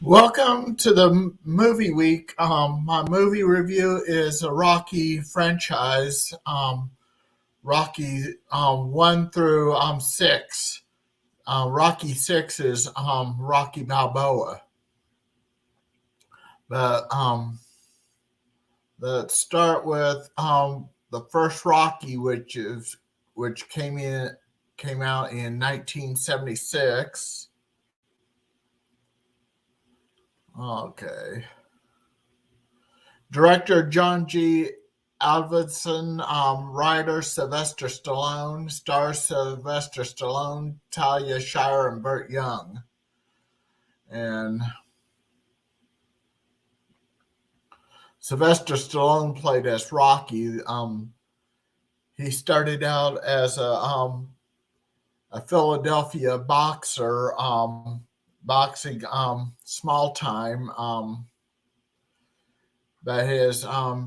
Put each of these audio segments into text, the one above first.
Welcome to the movie week. My movie review is a Rocky franchise. Rocky 1 through 6. Rocky 6 is Rocky Balboa. But let's start with the first Rocky, which came out in 1976. Okay. Director John G. Avildsen, writer Sylvester Stallone, stars Sylvester Stallone, Talia Shire, and Burt Young. And Sylvester Stallone played as Rocky. He started out as a Philadelphia boxer, boxing small time. But his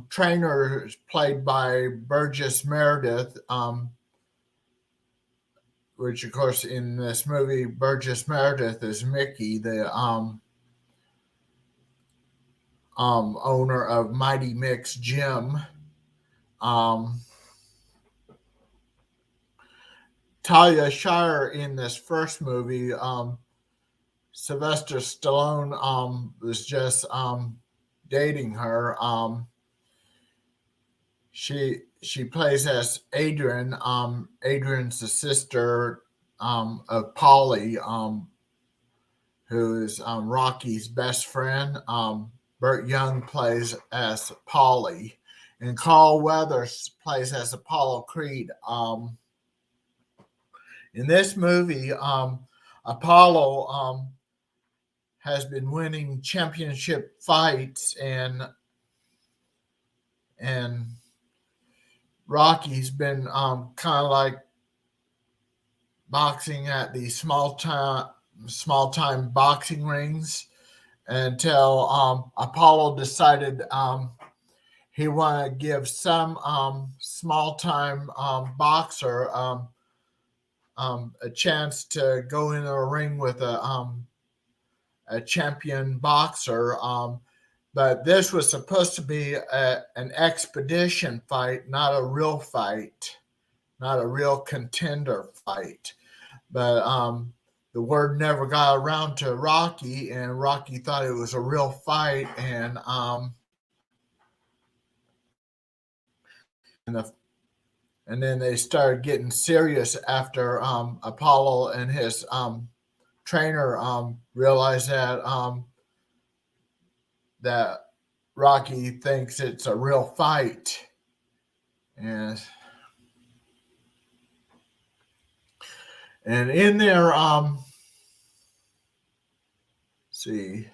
trainer is played by Burgess Meredith, which, of course, in this movie, Burgess Meredith is Mickey, the owner of Mighty Mick's Gym. Talia Shire in this first movie, Sylvester Stallone was just dating her. She plays as Adrian. Adrian's the sister of Polly, who is Rocky's best friend. Burt Young plays as Polly, and Carl Weathers plays as Apollo Creed. In this movie, Apollo has been winning championship fights, and Rocky's been kind of like boxing at the small time boxing rings until Apollo decided he wanted to give some small time boxer a chance to go in a ring with a champion boxer. But this was supposed to be an expedition fight, not a real fight, not a real contender fight. But the word never got around to Rocky, and Rocky thought it was a real fight. And then they started getting serious after Apollo and his trainer realized that Rocky thinks it's a real fight. And in there, see.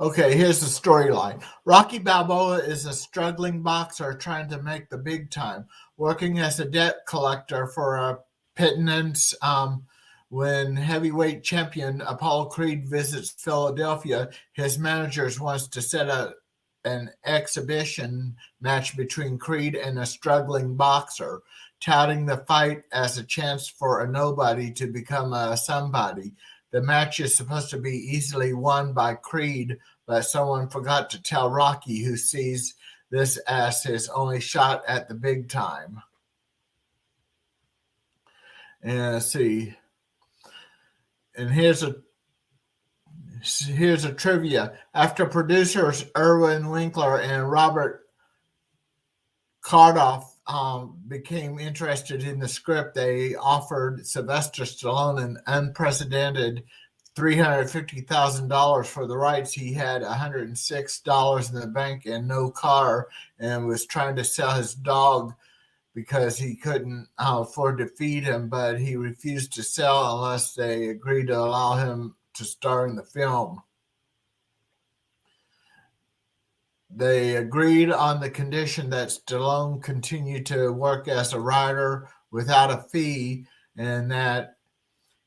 Okay, here's the storyline. Rocky Balboa is a struggling boxer trying to make the big time, working as a debt collector for a pittance. When heavyweight champion Apollo Creed visits Philadelphia, his managers wants to set up an exhibition match between Creed and a struggling boxer, touting the fight as a chance for a nobody to become a somebody. The match is supposed to be easily won by Creed, but someone forgot to tell Rocky, who sees this as his only shot at the big time. And let's see. And here's a trivia. After producers Irwin Winkler and Robert Cardoff became interested in the script, they offered Sylvester Stallone an unprecedented $350,000 for the rights. He had $106 in the bank and no car, and was trying to sell his dog because he couldn't afford to feed him, but he refused to sell unless they agreed to allow him to star in the film. They agreed on the condition that Stallone continue to work as a writer without a fee, and that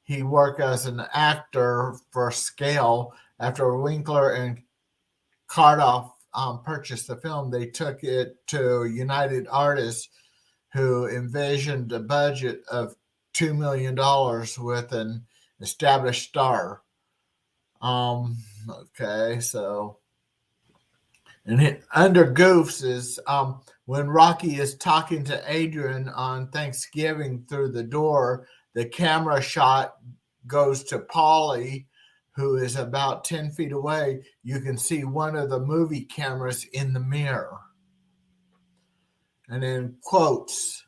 he work as an actor for scale. After Winkler and Cardoff purchased the film, they took it to United Artists, who envisioned a budget of $2 million with an established star. Um, okay, so and under goofs is when Rocky is talking to Adrian on Thanksgiving through the door, the camera shot goes to Polly, who is about 10 feet away. You can see one of the movie cameras in the mirror. And in quotes,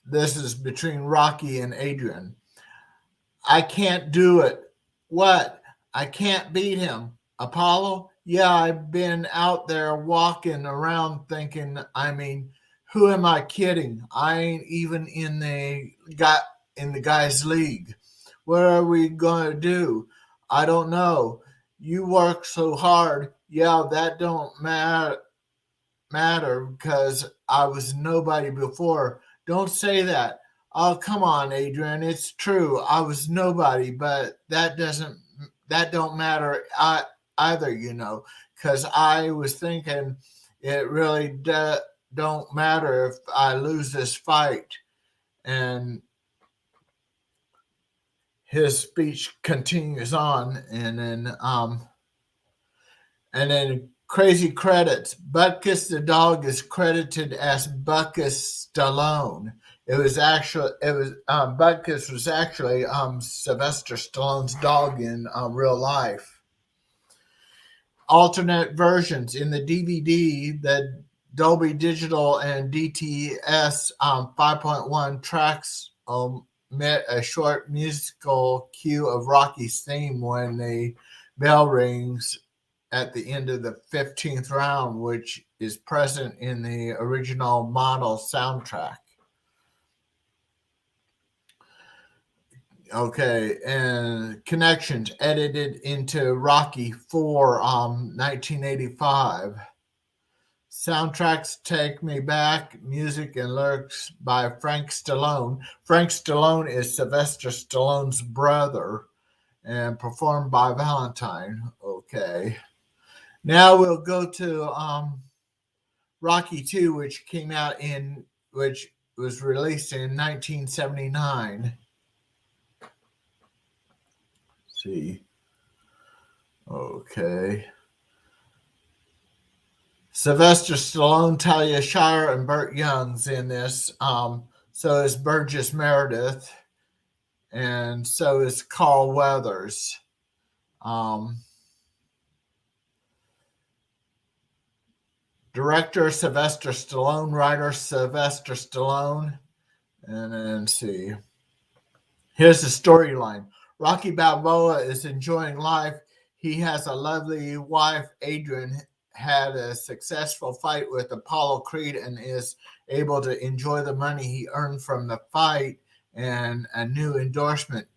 this is between Rocky and Adrian. I can't do it. What? I can't beat him. Apollo? Yeah, I've been out there walking around thinking, who am I kidding? I ain't even in the guy's league. What are we gonna do? I don't know. You work so hard. Yeah, that don't matter because I was nobody before. Don't say that. Oh, come on, Adrian. It's true. I was nobody, but that don't matter either, because I was thinking it really don't matter if I lose this fight. And his speech continues on, and then crazy credits. Butkus the dog is credited as Butkus Stallone. Butkus was actually Sylvester Stallone's dog in real life. Alternate versions in the DVD, the Dolby Digital and DTS 5.1 tracks met a short musical cue of Rocky's theme when the bell rings at the end of the 15th round, which is present in the original model soundtrack. Okay, and Connections edited into Rocky 4, 1985. Soundtracks Take Me Back, music and lyrics by Frank Stallone. Frank Stallone is Sylvester Stallone's brother and performed by Valentine. Okay. Now we'll go to Rocky 2, which was released in 1979. Let's see. Okay. Sylvester Stallone, Talia Shire, and Burt Young's in this. So is Burgess Meredith, and so is Carl Weathers. Director Sylvester Stallone, writer Sylvester Stallone, and then see. Here's the storyline. Rocky Balboa is enjoying life. He has a lovely wife, Adrian, had a successful fight with Apollo Creed and is able to enjoy the money he earned from the fight and a new endorsement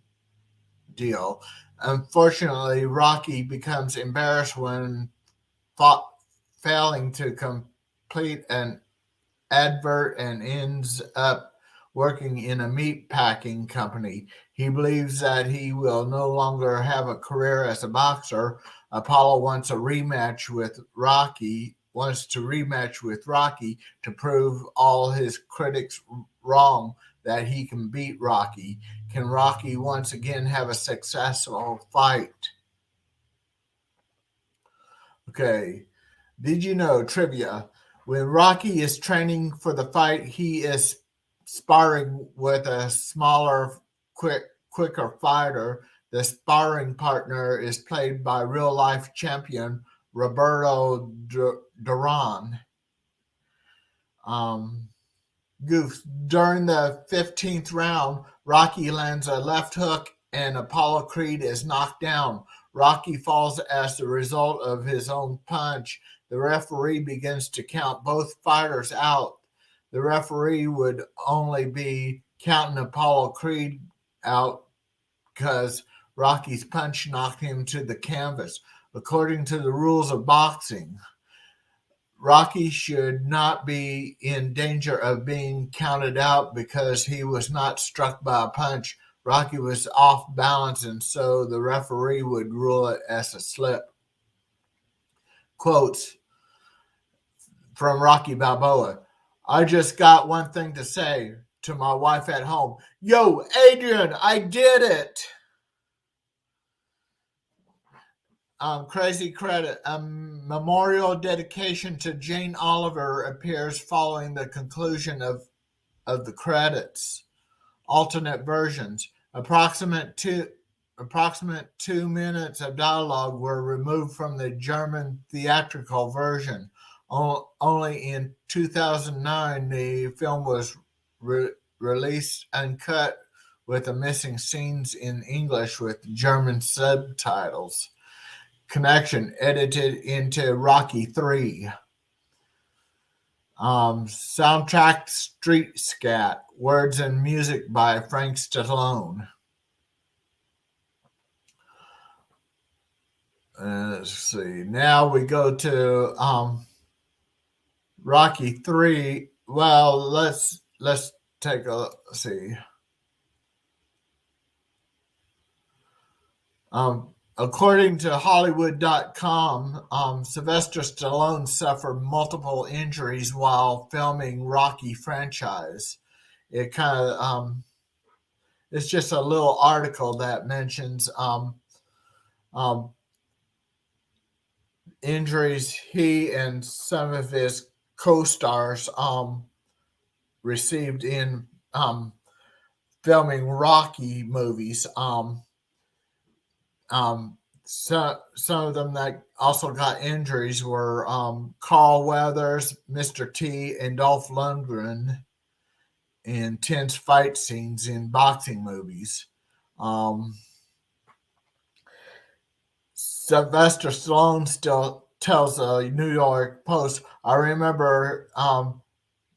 deal. Unfortunately, Rocky becomes embarrassed when failing to complete an advert and ends up working in a meat packing company. He believes that he will no longer have a career as a boxer. Apollo wants to rematch with Rocky to prove all his critics wrong, that he can beat Rocky. Can Rocky once again have a successful fight? Okay. Did you know, trivia, when Rocky is training for the fight, he is sparring with a smaller, quicker fighter. The sparring partner is played by real-life champion Roberto Duran. Goofs. During the 15th round, Rocky lands a left hook and Apollo Creed is knocked down. Rocky falls as the result of his own punch. The referee begins to count both fighters out. The referee would only be counting Apollo Creed out because Rocky's punch knocked him to the canvas. According to the rules of boxing, Rocky should not be in danger of being counted out because he was not struck by a punch. Rocky was off balance, and so the referee would rule it as a slip. Quotes from Rocky Balboa. I just got one thing to say to my wife at home. Yo, Adrian, I did it. crazy credit. A memorial dedication to Jane Oliver appears following the conclusion of the credits. Alternate versions. Approximate 2 minutes of dialogue were removed from the German theatrical version. Only in 2009 the film was released uncut with the missing scenes in English with German subtitles. Connection edited into Rocky 3. Soundtrack Street Scat, words and music by Frank Stallone. Let's see. Now we go to Rocky 3. Well, let's take a see. According to Hollywood.com, Sylvester Stallone suffered multiple injuries while filming Rocky franchise. It kind of it's just a little article that mentions injuries he and some of his co-stars received in filming Rocky movies. Some of them that also got injuries were Carl Weathers, Mr. T, and Dolph Lundgren in intense fight scenes in boxing movies. Sylvester Stallone still tells the New York Post, I remember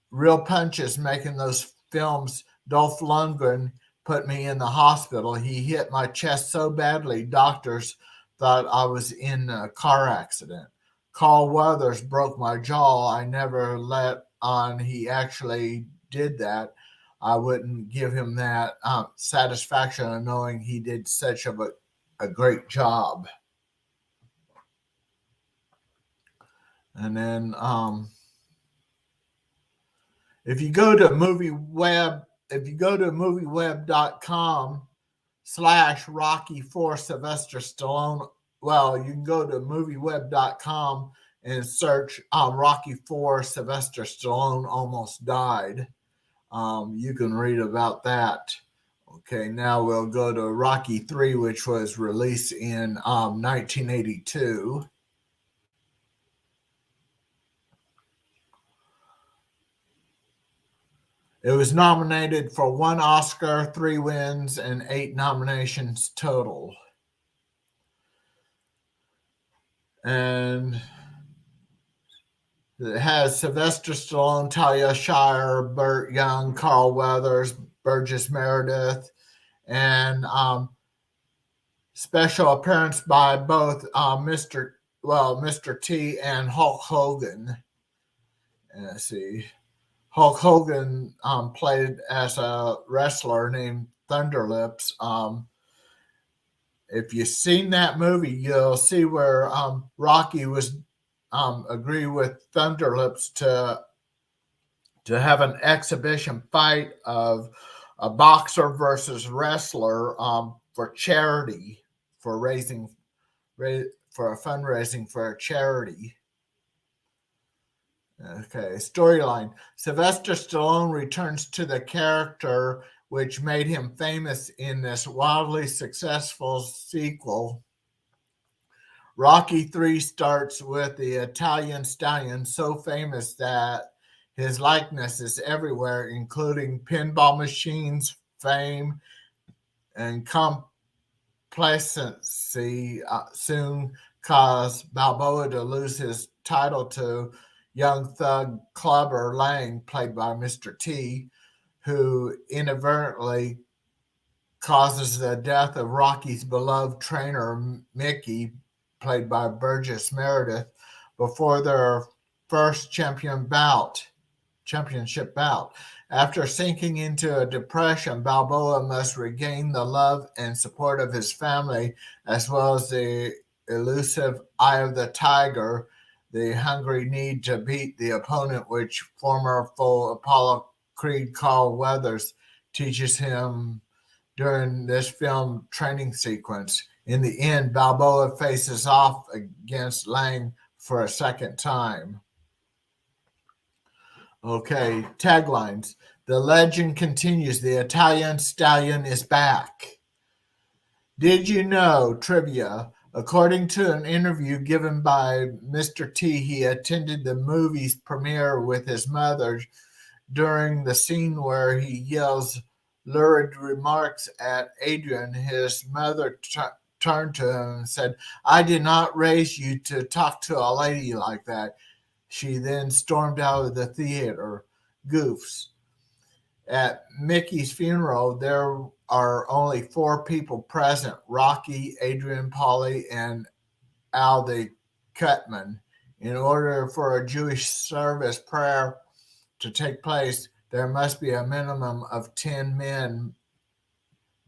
real punches making those films. Dolph Lundgren put me in the hospital. He hit my chest so badly, doctors thought I was in a car accident. Carl Weathers broke my jaw. I never let on he actually did that. I wouldn't give him that satisfaction of knowing he did such a great job. And then if you go to movieweb.com/Rocky4 Sylvester Stallone, well, you can go to movieweb.com and search Rocky 4 Sylvester Stallone almost died. You can read about that. Okay, now we'll go to Rocky 3, which was released in 1982. It was nominated for 1 Oscar, 3 wins, and 8 nominations total. And it has Sylvester Stallone, Talia Shire, Burt Young, Carl Weathers, Burgess Meredith, and special appearance by both Mr. T and Hulk Hogan. And let's see. Hulk Hogan played as a wrestler named Thunderlips. If you've seen that movie, you'll see where Rocky was agree with Thunderlips to have an exhibition fight of a boxer versus wrestler for charity, for fundraising for a charity. Okay, storyline. Sylvester Stallone returns to the character which made him famous in this wildly successful sequel. Rocky 3 starts with the Italian stallion so famous that his likeness is everywhere, including pinball machines, fame, and complacency soon caused Balboa to lose his title to young thug Clubber Lang, played by Mr. T, who inadvertently causes the death of Rocky's beloved trainer, Mickey, played by Burgess Meredith, before their first championship bout. After sinking into a depression, Balboa must regain the love and support of his family, as well as the elusive eye of the tiger, the hungry need to beat the opponent, which former foe Apollo Creed Carl Weathers teaches him during this film training sequence. In the end, Balboa faces off against Lang for a second time. Okay, taglines. The legend continues. The Italian stallion is back. Did you know? Trivia. According to an interview given by Mr. T, he attended the movie's premiere with his mother. During the scene where he yells lurid remarks at Adrian, his mother turned to him and said, "I did not raise you to talk to a lady like that." She then stormed out of the theater. Goofs. At Mickey's funeral, there are only four people present: Rocky, Adrian Pauly, and Al the Cutman. In order for a Jewish service prayer to take place, there must be a minimum of 10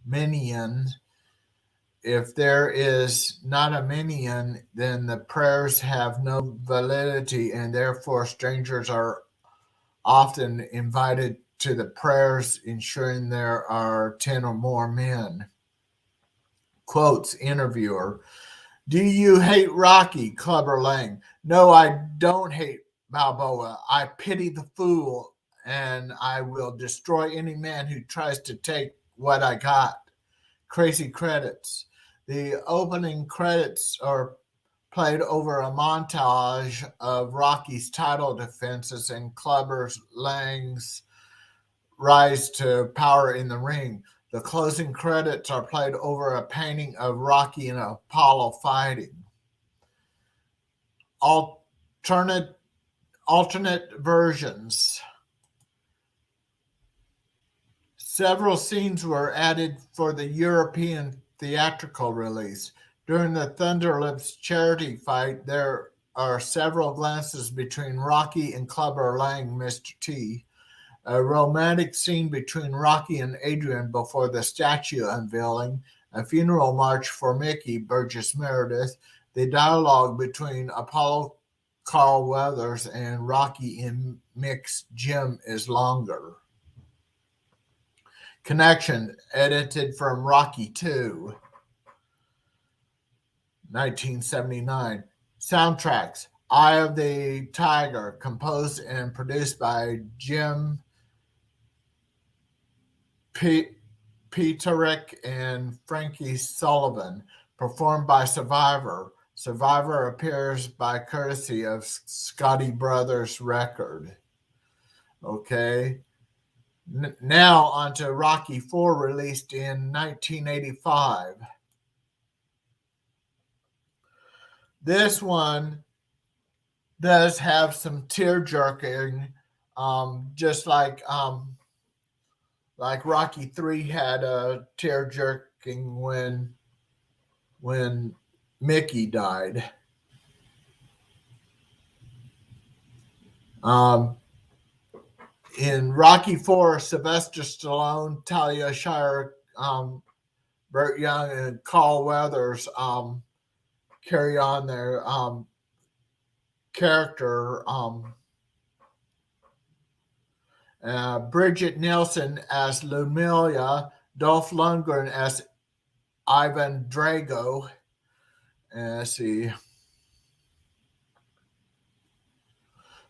minions. If there is not a minion, then the prayers have no validity, and therefore strangers are often invited to the prayers, ensuring there are 10 or more men. Quotes interviewer. Do you hate Rocky? Clubber Lang. No, I don't hate Balboa. I pity the fool, and I will destroy any man who tries to take what I got. Crazy credits. The opening credits are played over a montage of Rocky's title defenses and Clubber Lang's rise to power in the ring. The closing credits are played over a painting of Rocky and Apollo fighting. Alternate alternate versions. Several scenes were added for the European theatrical release. During the Thunderlips charity fight, there are several glances between Rocky and Clubber Lang, Mr. T. A romantic scene between Rocky and Adrian before the statue unveiling, a funeral march for Mickey, Burgess Meredith, the dialogue between Apollo Carl Weathers and Rocky in Mick's gym is longer. Connection, edited from Rocky 2, 1979. Soundtracks, Eye of the Tiger, composed and produced by Jim Peterick and Frankie Sullivan, performed by Survivor. Survivor appears by courtesy of Scotty Brothers Record. Okay. Now on to Rocky 4, released in 1985. This one does have some tear jerking, just like Rocky 3 had a tear jerking when Mickey died. In Rocky 4, Sylvester Stallone, Talia Shire, Burt Young, and Carl Weathers carry on their character. Bridget Nielsen as Ludmilla, Dolph Lundgren as Ivan Drago. Let's see.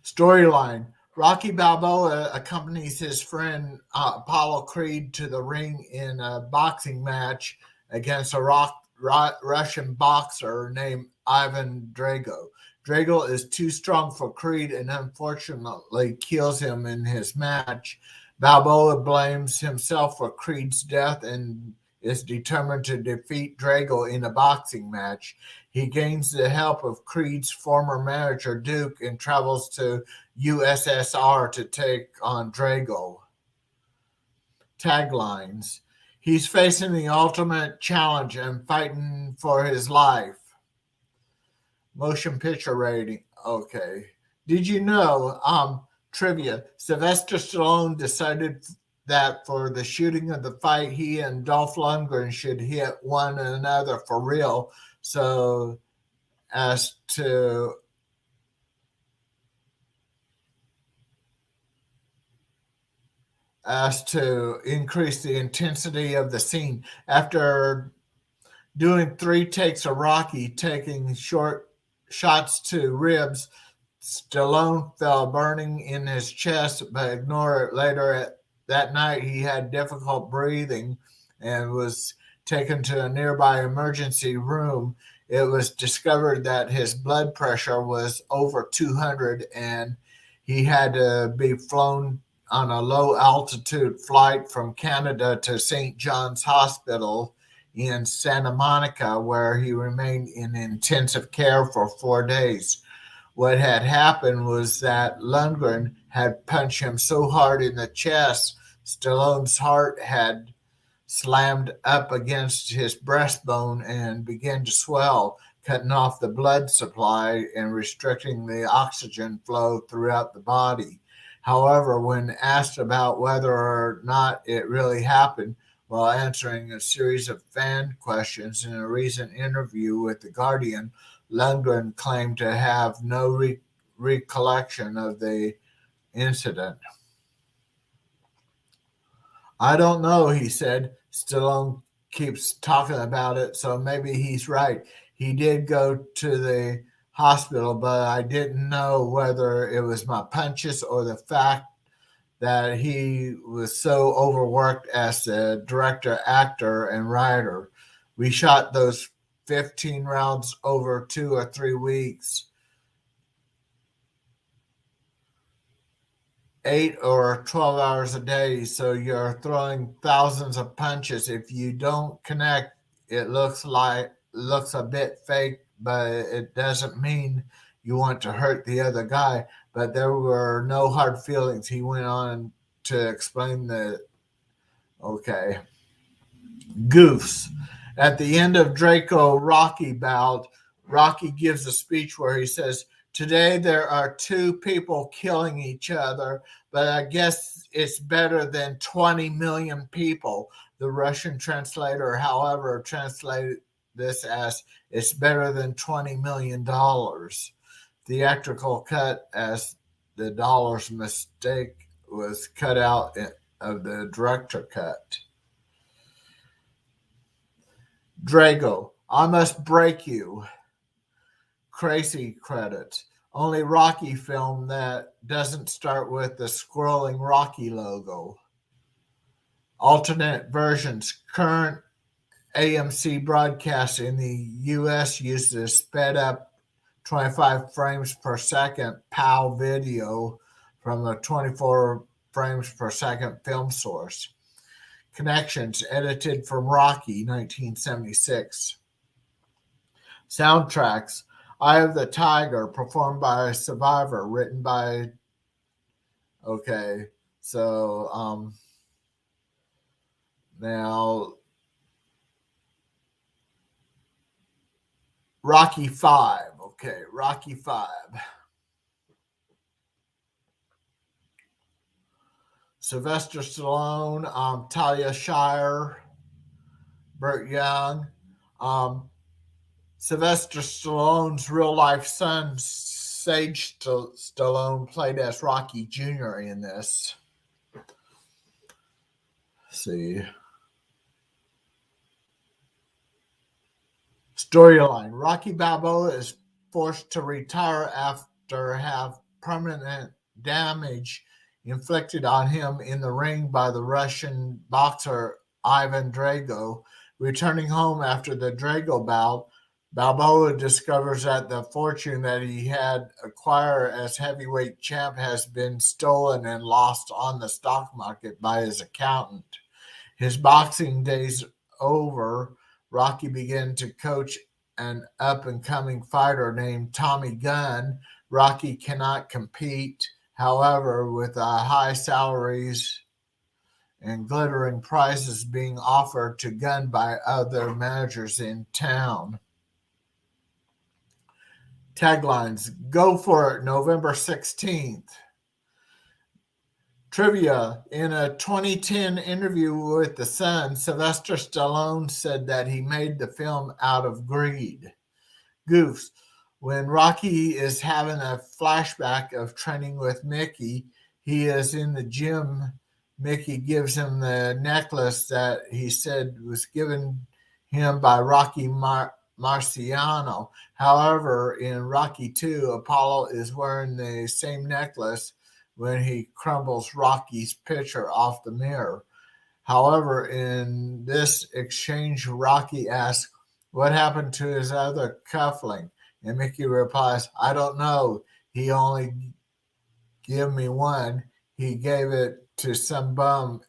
Storyline. Rocky Balboa accompanies his friend Apollo Creed to the ring in a boxing match against a Russian boxer named Ivan Drago. Drago is too strong for Creed and unfortunately kills him in his match. Balboa blames himself for Creed's death and is determined to defeat Drago in a boxing match. He gains the help of Creed's former manager, Duke, and travels to USSR to take on Drago. Taglines. He's facing the ultimate challenge and fighting for his life. Motion picture rating. Okay. Did you know, trivia, Sylvester Stallone decided that for the shooting of the fight, he and Dolph Lundgren should hit one another for real, so as to increase the intensity of the scene. After Doing 3 takes of Rocky, taking short shots to ribs, Stallone felt burning in his chest, but ignored it. That night, he had difficult breathing and was taken to a nearby emergency room. It was discovered that his blood pressure was over 200 and he had to be flown on a low altitude flight from Canada to St. John's Hospital in Santa Monica, where he remained in intensive care for 4 days. What had happened was that Lundgren had punched him so hard in the chest, Stallone's heart had slammed up against his breastbone and began to swell, cutting off the blood supply and restricting the oxygen flow throughout the body. However, when asked about whether or not it really happened, while answering a series of fan questions in a recent interview with The Guardian, Lundgren claimed to have no recollection of the incident. I don't know, he said. Stallone keeps talking about it, so maybe he's right. He did go to the hospital, but I didn't know whether it was my punches or the fact that he was so overworked as a director, actor, and writer. We shot those 15 rounds over 2 or 3 weeks, 8 or 12 hours a day. So you're throwing thousands of punches. If you don't connect, it looks a bit fake, but it doesn't mean you want to hurt the other guy. But there were no hard feelings. He went on to explain the okay goofs. At the end of Draco Rocky bout, Rocky gives a speech where he says, "Today there are 2 people killing each other, but I guess it's better than 20 million people." The Russian translator, however, translated this as, "It's better than $20 million." Theatrical cut, as the dollars mistake was cut out of the director cut. Drago, I Must Break You. Crazy credits. Only Rocky film that doesn't start with the scrolling Rocky logo. Alternate versions. Current AMC broadcast in the US uses sped up 25 frames per second PAL video from a 24 frames per second film source. Connections edited from Rocky 1976. Soundtracks. Eye of the Tiger, performed by Survivor, written by. Okay, so now Rocky 5. Okay, Rocky 5. Sylvester Stallone, Talia Shire, Burt Young. Sylvester Stallone's real life son, Sage Stallone, played as Rocky Jr. in this. Let's see. Storyline. Rocky Balboa is forced to retire after have permanent damage inflicted on him in the ring by the Russian boxer Ivan Drago. Returning home after the Drago bout, Balboa discovers that the fortune that he had acquired as heavyweight champ has been stolen and lost on the stock market by his accountant. His boxing days over, Rocky began to coach an up and coming fighter named Tommy Gunn. Rocky cannot compete, however, with high salaries and glittering prizes being offered to Gunn by other managers in town. Taglines. Go for it, November 16th. Trivia. In a 2010 interview with The Sun, Sylvester Stallone said that he made the film out of greed. Goofs. When Rocky is having a flashback of training with Mickey, he is in the gym. Mickey gives him the necklace that he said was given him by Rocky Marciano. However, in Rocky 2, Apollo is wearing the same necklace when he crumbles Rocky's picture off the mirror. However, in this exchange, Rocky asks, "What happened to his other cufflink?" And Mickey replies, "I don't know. He only gave me one. He gave it to some bum.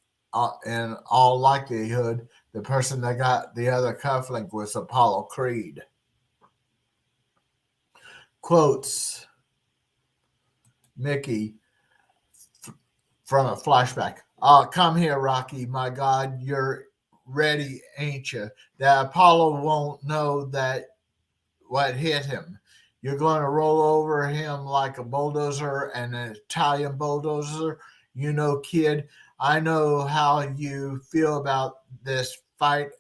In all likelihood, the person that got the other cufflink was Apollo Creed." Quotes Mickey from a flashback. Come here, Rocky. My God, you're ready, ain't you? That Apollo won't know that what hit him. You're going to roll over him like a bulldozer, an Italian bulldozer. You know, kid, I know how you feel about this fight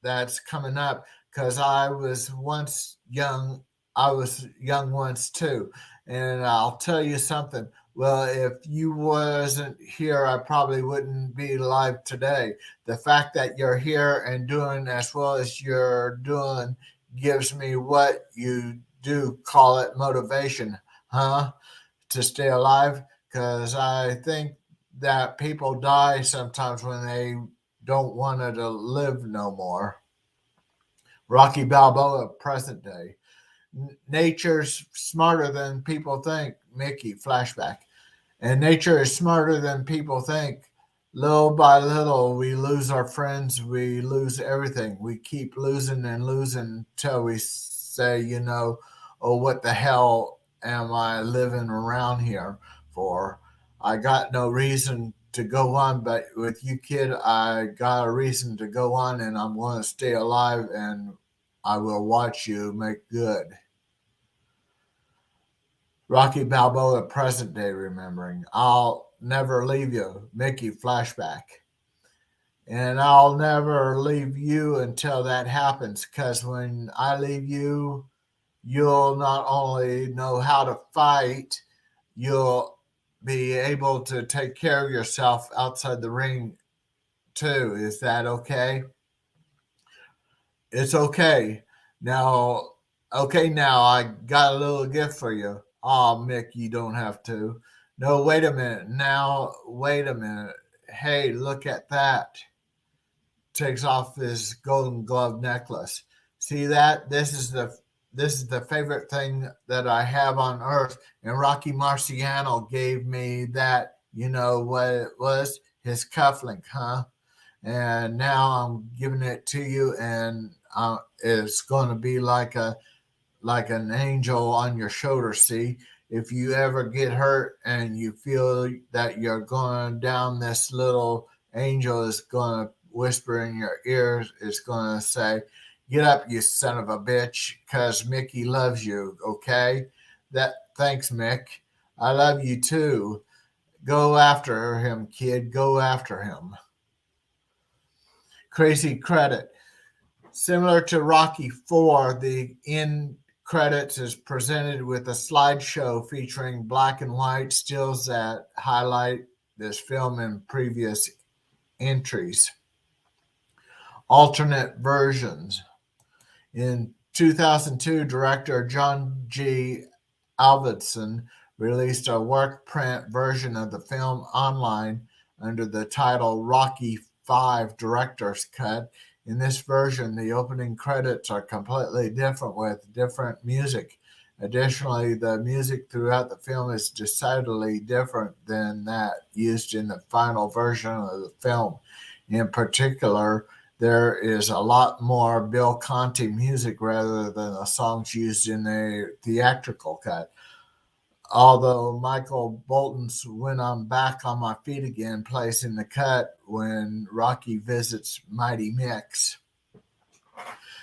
that's coming up because I was once young. I was young once too, and I'll tell you something. Well, if you wasn't here, I probably wouldn't be alive today. The fact that you're here and doing as well as you're doing gives me what you do call it motivation, huh? To stay alive, because I think that people die sometimes when they don't want to live no more. Rocky Balboa, present day. Nature's smarter than people think. Mickey, flashback. And nature is smarter than people think. Little by little, we lose our friends, we lose everything. We keep losing and losing until we say, oh, what the hell am I living around here for? I got no reason to go on, but with you, kid, I got a reason to go on, and I'm going to stay alive, and I will watch you make good. Rocky Balboa, present day, remembering. I'll never leave you, Mickey, flashback. And I'll never leave you until that happens, because when I leave you, you'll not only know how to fight, you'll be able to take care of yourself outside the ring too. Is that okay? It's okay. Now, okay, now I got a little gift for you. Aw, Mick, you don't have to. No, wait a minute. Now, wait a minute. Hey, look at that. Takes off his golden glove necklace. See that? This is the favorite thing that I have on earth. And Rocky Marciano gave me that. You know what it was? His cufflink, huh? And now I'm giving it to you, and it's going to be like an angel on your shoulder. See, if you ever get hurt and you feel that you're going down, this little angel is going to whisper in your ears. It's going to say, "Get up, you son of a bitch, because Mickey loves you." Okay, that thanks, Mick. I love you too. Go after him, kid. Go after him. Crazy credit. Similar to Rocky 4, the end credits is presented with a slideshow featuring black and white stills that highlight this film and previous entries. Alternate versions. In 2002, director John G. Avildsen released a work print version of the film online under the title Rocky 5 Director's Cut. In this version, the opening credits are completely different with different music. Additionally, the music throughout the film is decidedly different than that used in the final version of the film. In particular, there is a lot more Bill Conti music rather than the songs used in the theatrical cut. Although Michael Bolton's "When I'm Back on My Feet Again" plays in the cut when Rocky visits Mighty Mix.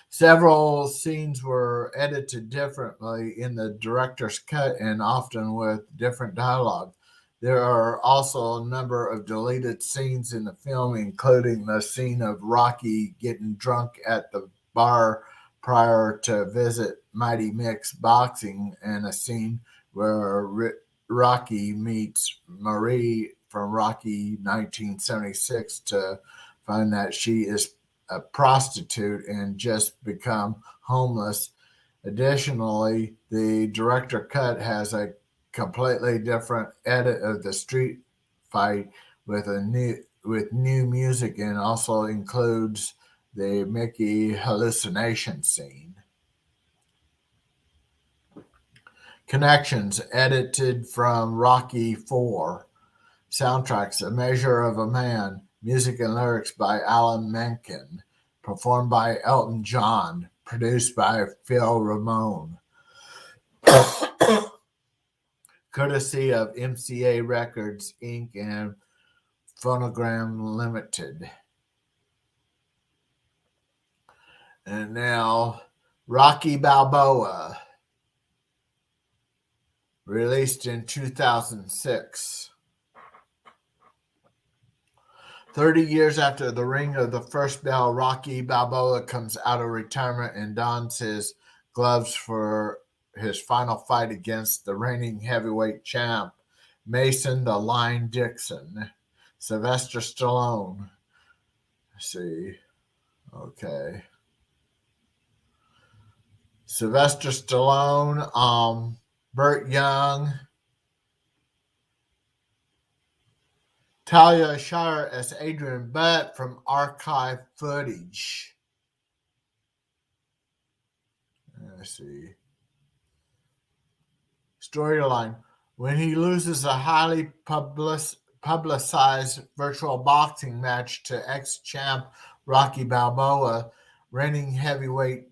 Several scenes were edited differently in the director's cut and often with different dialogue. There are also a number of deleted scenes in the film, including the scene of Rocky getting drunk at the bar prior to visit Mighty Mix Boxing, and a scene where Rocky meets Marie from Rocky 1976 to find that she is a prostitute and just become homeless. Additionally, the director cut has a completely different edit of the street fight with new music and also includes the Mickey hallucination scene. Connections edited from Rocky 4. Soundtracks A Measure of a Man. Music and lyrics by Alan Menken. Performed by Elton John. Produced by Phil Ramone. Courtesy of MCA Records Inc. and Phonogram Limited. And now, Rocky Balboa, released in 2006. 30 years after the ring of the first bell, Rocky Balboa comes out of retirement and dons his gloves for his final fight against the reigning heavyweight champ, Mason the Lion Dixon. Sylvester Stallone. Let's see. Okay. Sylvester Stallone, Burt Young, Talia Shire as Adrian Butt from archive footage. Let's see. Storyline. When he loses a highly publicized virtual boxing match to ex-champ Rocky Balboa, reigning heavyweight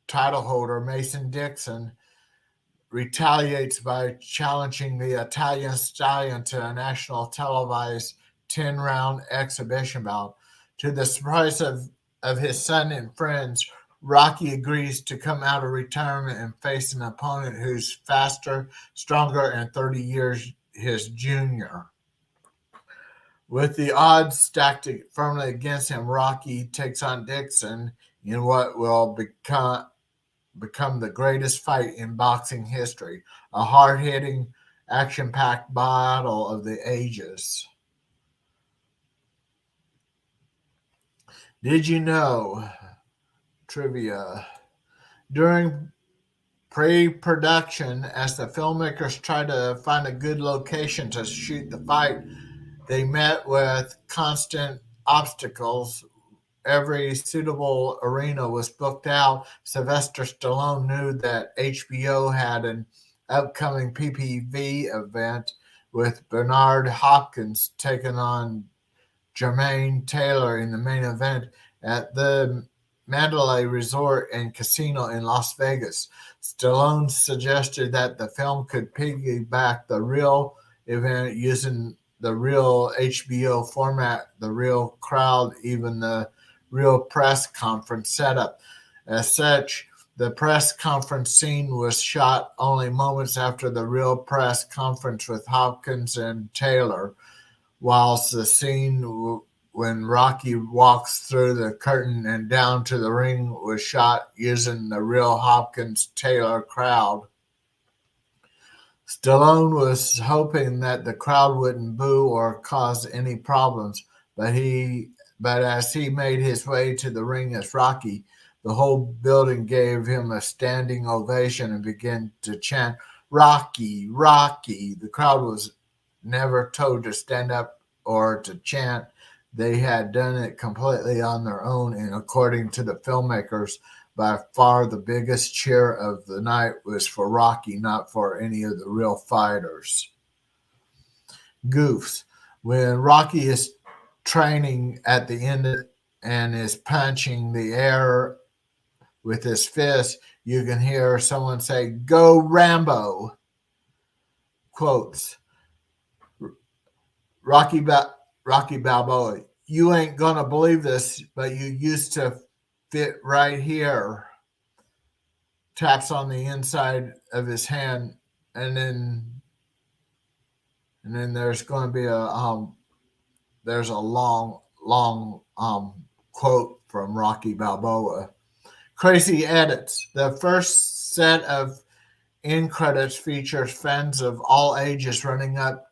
title holder Mason Dixon retaliates by challenging the Italian Stallion to a national televised 10-round exhibition bout. To the surprise of his son and friends, Rocky agrees to come out of retirement and face an opponent who's faster, stronger, and 30 years his junior. With the odds stacked firmly against him, Rocky takes on Dixon in what will become the greatest fight in boxing history, a hard-hitting, action-packed battle of the ages. Did you know? Trivia. During pre-production, as the filmmakers tried to find a good location to shoot the fight, they met with constant obstacles. Every suitable arena was booked out. Sylvester Stallone knew that HBO had an upcoming PPV event with Bernard Hopkins taking on Jermaine Taylor in the main event at the Mandalay Resort and Casino in Las Vegas. Stallone suggested that the film could piggyback the real event using the real HBO format, the real crowd, even the real press conference setup. As such, the press conference scene was shot only moments after the real press conference with Hopkins and Taylor, whilst the scene when Rocky walks through the curtain and down to the ring was shot using the real Hopkins-Taylor crowd. Stallone was hoping that the crowd wouldn't boo or cause any problems, but as he made his way to the ring as Rocky, the whole building gave him a standing ovation and began to chant, "Rocky, Rocky." The crowd was never told to stand up or to chant. They had done it completely on their own, and according to the filmmakers, by far the biggest cheer of the night was for Rocky, not for any of the real fighters. Goofs. When Rocky is training at the end and is punching the air with his fist, you can hear someone say, "Go Rambo." Quotes. Rocky Balboa, "You ain't gonna believe this, but you used to fit right here." Taps on the inside of his hand, and then there's going to be there's a long quote from Rocky Balboa. Crazy edits. The first set of end credits features fans of all ages running up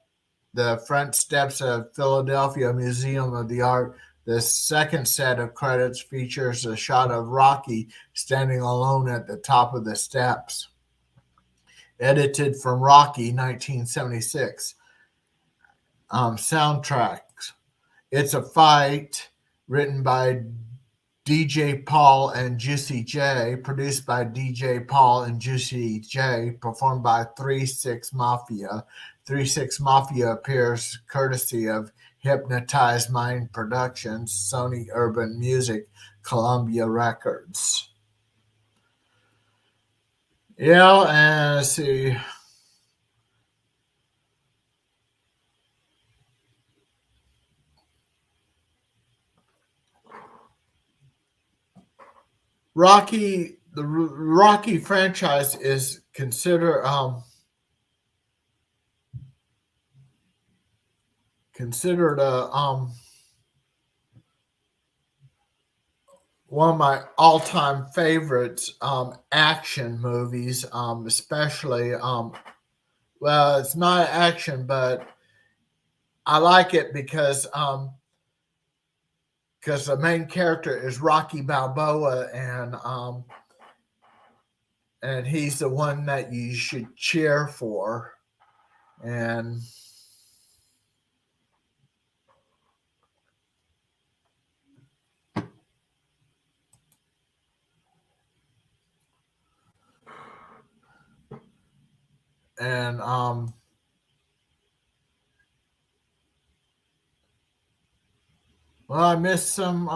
the front steps of Philadelphia Museum of the Art. The second set of credits features a shot of Rocky standing alone at the top of the steps, edited from Rocky 1976 soundtracks. It's a Fight, written by DJ Paul and Juicy J, produced by DJ Paul and Juicy J, performed by 3-6 Mafia. 3-6 Mafia appears courtesy of Hypnotized Mind Productions, Sony Urban Music, Columbia Records. Yeah, and let's see. The Rocky franchise is considered one of my all-time favorites action movies, especially well, it's not action, but I like it because the main character is Rocky Balboa, and he's the one that you should cheer for. And and well, I missed some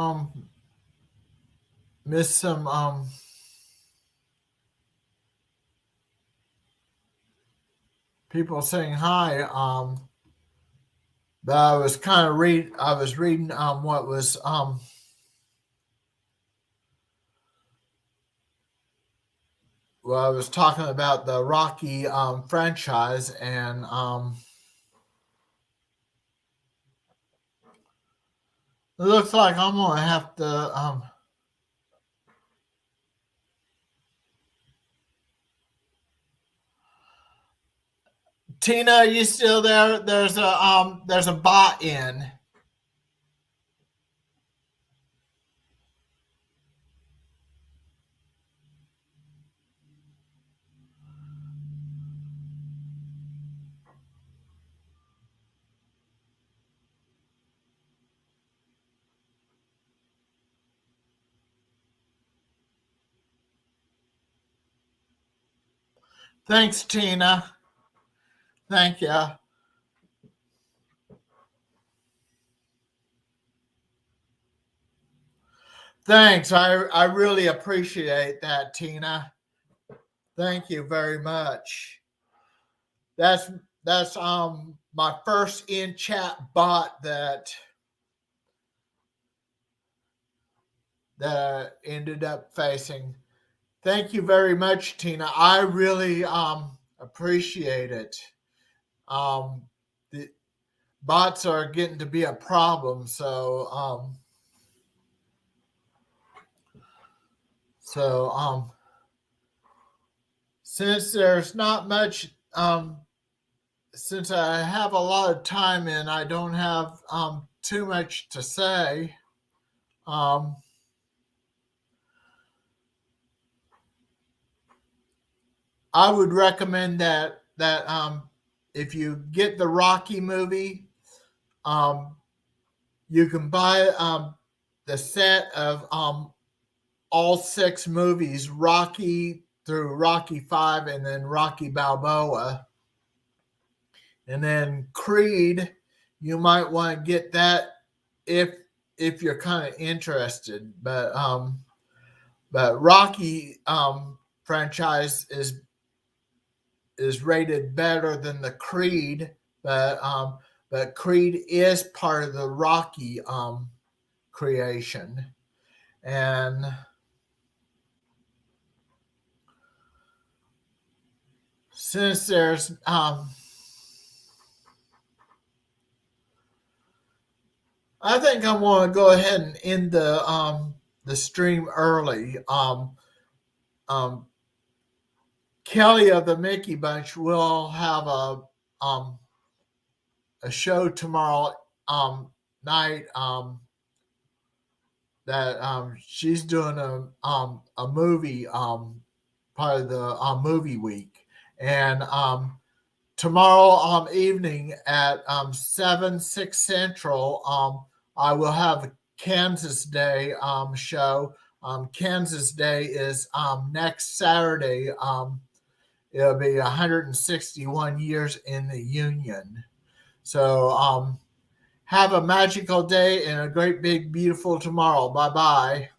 people saying hi. But I was reading what was well, I was talking about the Rocky franchise, and it looks like I'm gonna have to Tina, are you still there? There's a bot in. Thanks, Tina. Thank you. Thanks. I really appreciate that, Tina. Thank you very much. That's that's my first in chat bot that ended up facing. Thank you very much, Tina. I really appreciate it. The bots are getting to be a problem, so since there's not much since I have a lot of time and I don't have too much to say, um, I would recommend that if you get the Rocky movie, um, you can buy the set of all 6 movies, Rocky through Rocky 5, and then Rocky Balboa, and then Creed. You might want to get that if you're kind of interested, but Rocky franchise is rated better than the Creed, but Creed is part of the Rocky creation, and since there's I think I want to go ahead and end the stream early. Kelly of the Mickey Bunch will have a show tomorrow night. that she's doing a movie, part of the movie week, and tomorrow evening at 7, 6 Central, I will have a Kansas Day show. Kansas Day is next Saturday. It'll be 161 years in the Union. So have a magical day and a great, big, beautiful tomorrow. Bye bye.